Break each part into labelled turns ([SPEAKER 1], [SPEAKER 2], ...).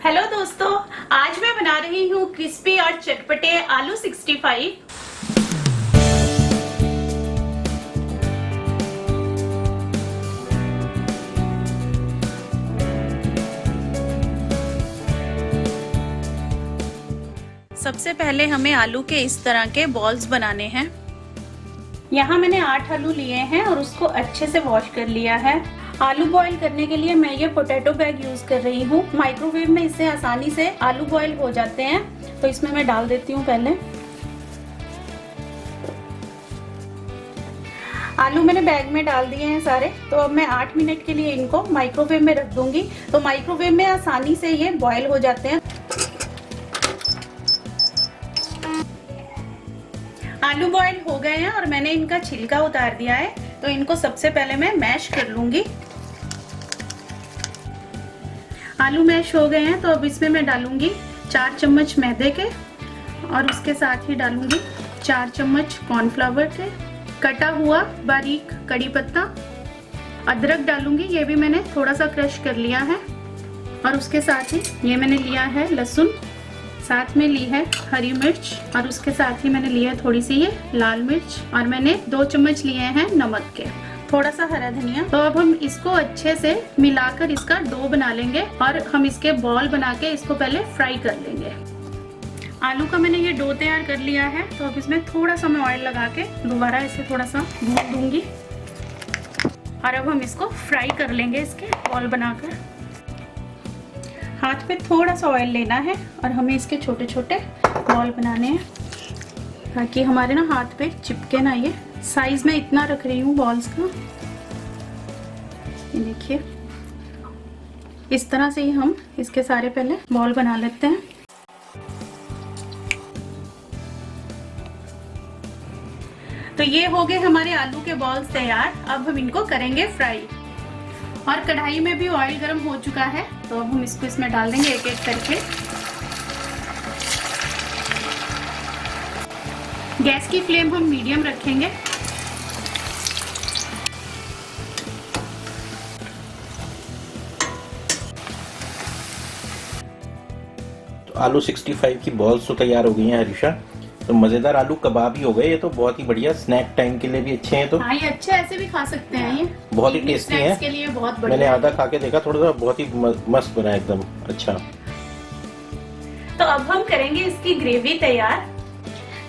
[SPEAKER 1] Hello दोस्तों, आज मैं बना रही हूँ क्रिस्पी और चटपटे आलू 65। सबसे पहले हमें आलू के इस तरह के बॉल्स बनाने हैं। यहाँ मैंने 8 आलू लिए हैं और उसको अच्छे से वॉश कर लिया है। आलू बॉईल करने के लिए मैं ये पोटैटो बैग यूज कर रही हूँ। माइक्रोवेव में इससे आसानी से आलू बॉईल हो जाते हैं। तो इसमें मैं डाल देती हूँ पहले। आलू मैंने बैग में डाल दिए हैं सारे। तो अब मैं 8 मिनट के लिए इनको माइक्रोवेव में रख दूंगी। तो माइक्रोवेव में आसानी से ये बॉईल हो जाते हैं। आलू बॉईल हो गए हैं और मैंने इनका छिलका उतार दिया है। तो इनको सबसे पहले मैं मैश कर लूंगी। आलू मैश हो गए हैं तो अब इसमें मैं डालूंगी 4 चम्मच मैदे के और उसके साथ ही डालूंगी 4 चम्मच कॉर्नफ्लावर के, कटा हुआ बारीक कड़ी पत्ता, अदरक डालूंगी। ये भी मैंने थोड़ा सा क्रश कर लिया है। और उसके साथ ही ये मैंने लिया है लहसुन, साथ में ली है हरी मिर्च और उसके साथ ही मैंने लिया है थोड़ी सी ये लाल मिर्च और मैंने 2 चम्मच लिए हैं नमक के, थोड़ा सा हरा धनिया। तो अब हम इसको अच्छे से मिलाकर इसका डो बना लेंगे और हम इसके बॉल बना के इसको पहले फ्राई कर लेंगे। आलू का मैंने ये डो तैयार कर लिया है। तो अब इसमें थोड़ा सा मैं ऑयल लगा के दोबारा इसे थोड़ा सा भून दूंगी और अब हम इसको फ्राई कर लेंगे इसके बॉल बनाकर। हाथ पे थोड़ा सा ऑयल लेना है और हमें इसके छोटे छोटे बॉल बनाने हैं ताकि हमारे ना हाथ पे चिपके ना। ये साइज में इतना रख रही हूँ बॉल्स का। ये देखिए, इस तरह से ही हम इसके सारे पहले बॉल बना लेते हैं। तो ये हो गए हमारे आलू के बॉल्स तैयार। अब हम इनको करेंगे फ्राई। और कढ़ाई में भी ऑयल गर्म हो चुका है। तो अब हम इसको इसमें डाल देंगे एक एक करके। गैस की फ्लेम हम मीडियम रखेंगे।
[SPEAKER 2] तो आलू 65 की बॉल्स तो तैयार हो गई हैं हरीशा। तो मजेदार आलू कबाब ही हो गए। ये तो बहुत ही बढ़िया, स्नैक टाइम के लिए भी अच्छे हैं। तो
[SPEAKER 1] हाँ, ये अच्छे ऐसे भी खा सकते हैं। ये
[SPEAKER 2] बहुत ही टेस्टी है।
[SPEAKER 1] के लिए बहुत बढ़िया।
[SPEAKER 2] मैंने आधा खा के देखा, थोड़ा सा बहुत ही मस्त बना एकदम अच्छा।
[SPEAKER 1] तो अब हम करेंगे इसकी ग्रेवी तैयार।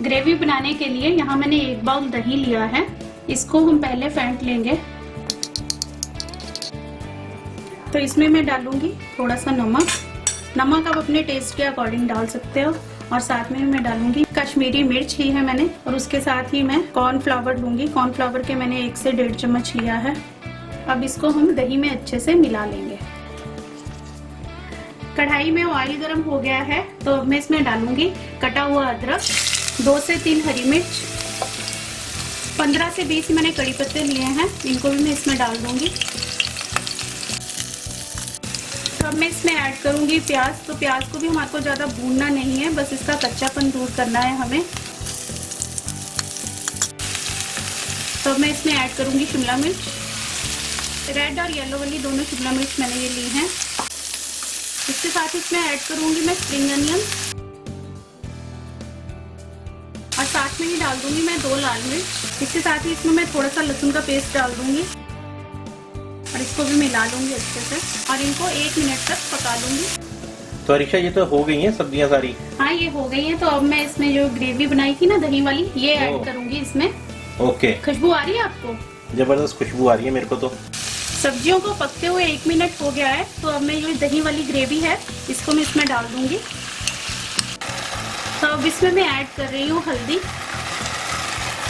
[SPEAKER 1] ग्रेवी बनाने के लिए यहाँ मैंने 1 बाउल दही लिया है। इसको हम पहले फेंट लेंगे। तो इसमें मैं डालूंगी थोड़ा सा नमक। नमक आप अपने टेस्ट के अकॉर्डिंग डाल सकते हो। और साथ में मैं डालूंगी कश्मीरी मिर्च ही है मैंने। और उसके साथ ही मैं कॉर्नफ्लावर लूंगी। कॉर्नफ्लावर के मैंने 1 से 1.5 चम्मच लिया है। अब इसको हम दही में अच्छे से मिला लेंगे। कढ़ाई में ऑयल गर्म हो गया है। तो मैं इसमें डालूंगी कटा हुआ अदरक, 2 से 3 हरी मिर्च, 15 से 20 मैंने कड़ी पत्ते लिए हैं। इनको भी मैं इसमें डाल दूंगी। तो अब मैं इसमें ऐड करूंगी प्याज। तो प्याज को भी हमारे ज्यादा भूनना नहीं है, बस इसका कच्चापन दूर करना है हमें। तो अब मैं इसमें ऐड करूंगी शिमला मिर्च। रेड और येलो वाली दोनों शिमला मिर्च मैंने ये ली हैं। इसके साथ इसमें ऐड करूंगी मैं स्प्रिंग अनियन और साथ में ही डाल दूंगी मैं 2 लाल मिर्च। इसके साथ ही इसमें मैं थोड़ा सा लहसुन का पेस्ट डाल दूंगी और इसको भी मिला लूंगी अच्छे से और इनको 1 मिनट तक पका लूंगी।
[SPEAKER 2] तो हरीशा ये तो हो गई हैं सब्जियां सारी?
[SPEAKER 1] हाँ, ये हो गई हैं। तो अब मैं इसमें जो ग्रेवी बनाई थी ना दही वाली, ये ऐड करूंगी इसमें।
[SPEAKER 2] ओके।
[SPEAKER 1] खुशबू आ रही है आपको?
[SPEAKER 2] जबरदस्त खुशबू आ रही है मेरे को। तो
[SPEAKER 1] सब्जियों को पकते हुए 1 मिनट हो गया है। तो अब मैं ये दही वाली ग्रेवी है इसको मैं इसमें डाल दूंगी। तो अब इसमें मैं ऐड कर रही हूँ हल्दी।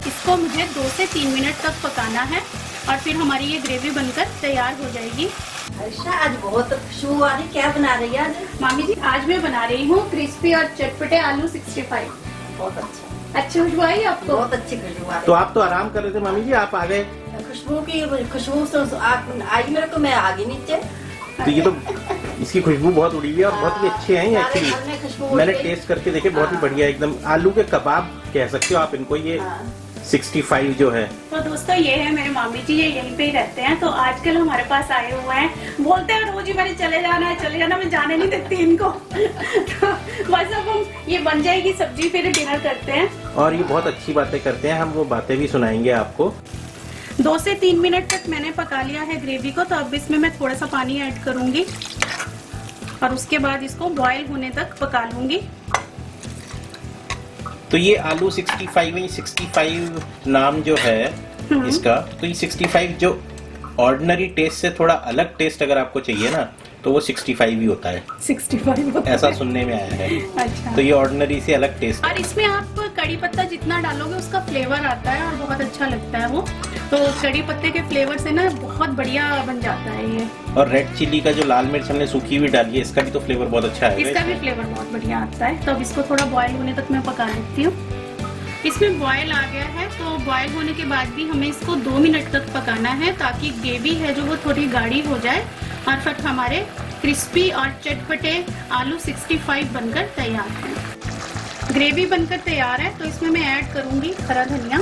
[SPEAKER 1] इसको मुझे 2 से 3 मिनट तक पकाना है और फिर हमारी ये ग्रेवी बनकर तैयार हो जाएगी।
[SPEAKER 3] हर्षा, आज बहुत खुशबू आ रही, क्या बना रही है आज?
[SPEAKER 1] मामी जी, आज मैं बना रही हूँ क्रिस्पी और चटपटे आलू 65।
[SPEAKER 3] बहुत अच्छा।
[SPEAKER 1] अच्छी खुशबू आई आपको?
[SPEAKER 3] बहुत अच्छी खुशबू आ रही।
[SPEAKER 2] तो आप तो आराम कर रहे थे मामी जी, आप आ गए।
[SPEAKER 3] खुशबू से आई मेरे को, मैं आ गई नीचे।
[SPEAKER 2] तो ये तो इसकी खुशबू बहुत उड़ी है और बहुत ही अच्छे हैं ये एक्चुअली। मैंने टेस्ट करके देखे, बहुत ही बढ़िया एकदम। आलू के कबाब कह सकते हो आप इनको। ये 65 जो है।
[SPEAKER 1] तो दोस्तों ये है मेरे मामी जी, ये यहीं पे ही रहते हैं। तो आजकल हमारे पास आए हुए हैं, बोलते हैं रोज ही मैंने चले जाना, मैं जाने नहीं देती इनको। तो बस अब हम ये बन जाएगी सब्जी, फिर डिनर करते हैं।
[SPEAKER 2] और ये बहुत अच्छी बातें करते हैं, हम वो बातें भी सुनाएंगे आपको।
[SPEAKER 1] 2 से 3 मिनट तक मैंने पका लिया है ग्रेवी को। तो अब इसमें मैं थोड़ा सा पानी ऐड करूंगी और उसके बाद इसको बॉईल होने तक पका लूंगी।
[SPEAKER 2] तो ये आलू 65 नाम जो है इसका, तो ये 65 जो ऑर्डिनरी टेस्ट से थोड़ा अलग टेस्ट अगर आपको चाहिए ना, तो वो 65 ही होता है।
[SPEAKER 1] 65
[SPEAKER 2] ऐसा सुनने में आया है।
[SPEAKER 1] अच्छा।
[SPEAKER 2] तो ये ऑर्डिनरी से अलग टेस्ट।
[SPEAKER 1] और इसमें आप कड़ी पत्ता जितना डालोगे उसका फ्लेवर आता है और बहुत अच्छा लगता है वो। तो कड़ी पत्ते के फ्लेवर से ना बहुत बढ़िया बन जाता है ये।
[SPEAKER 2] और रेड चिली का जो लाल मिर्च हमने सूखी हुई डाली है, इसका भी तो फ्लेवर बहुत अच्छा है।
[SPEAKER 1] इसका भी फ्लेवर बहुत बढ़िया आता है। तो अब इसको थोड़ा बॉईल होने तक मैं पका लेती हूँ। इसमें बॉईल आ गया है, तो बॉईल होने के बाद भी हमें इसको 2 मिनट तक पकाना है, ताकि ग्रेवी है जो वो थोड़ी गाढ़ी हो जाए और फिर हमारे क्रिस्पी और चटपटे आलू 65 बनकर तैयार है। ग्रेवी बनकर तैयार है, तो इसमें मैं ऐड करूंगी हरा धनिया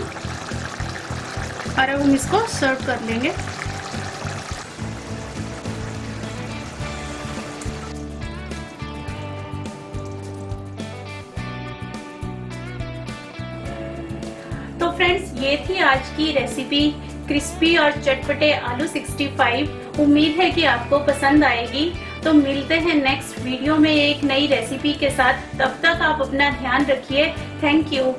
[SPEAKER 1] और अब हम इसको सर्व कर लेंगे। तो फ्रेंड्स, ये थी आज की रेसिपी, क्रिस्पी और चटपटे आलू 65। उम्मीद है कि आपको पसंद आएगी। तो मिलते हैं नेक्स्ट वीडियो में एक नई रेसिपी के साथ। तब तक आप अपना ध्यान रखिए। Thank you.